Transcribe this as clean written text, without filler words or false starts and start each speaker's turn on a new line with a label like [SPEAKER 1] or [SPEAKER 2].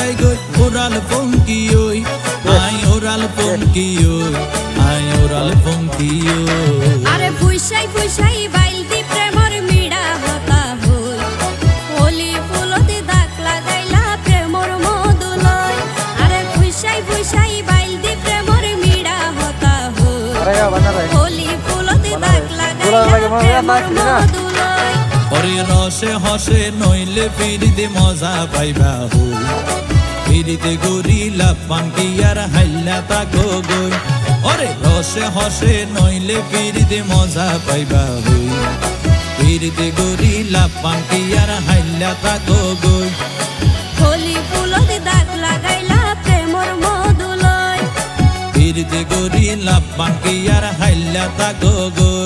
[SPEAKER 1] লাগাই গই ওরাল পঙ্কি ওই আই ওরাল পঙ্কি ওই আই ওরাল পঙ্কি ওই
[SPEAKER 2] আরে ফুইসাই ফুইসাই বাইলতি প্রেমর মিড়া হতা হই হোলি ফুলতে দাগ লাগাইলা প্রেমর মধুলয় আরে ফুইসাই ফুইসাই বাইলতি প্রেমর মিড়া হতা হই হোলি ফুলতে দাগ লাগাইলা প্রেমর মধুলয়
[SPEAKER 1] ওরে রসে হসে নইলে ফিরিতে মজা পাইবা হই ফিরিতে গরিলা পাঙ্কি আর হাইলা তাকো গই ওরে রসে হসে নইলে ফিরিতে মজা পাইবা হই ফিরিতে গরিলা পাঙ্কি আর হাইলা তাকো গই
[SPEAKER 2] হোলি ফুলতে দাগ লাগাইলা প্রেমর মধুলয়
[SPEAKER 1] ফিরিতে গরিলা পাঙ্কি আর হাইলা তাকো গই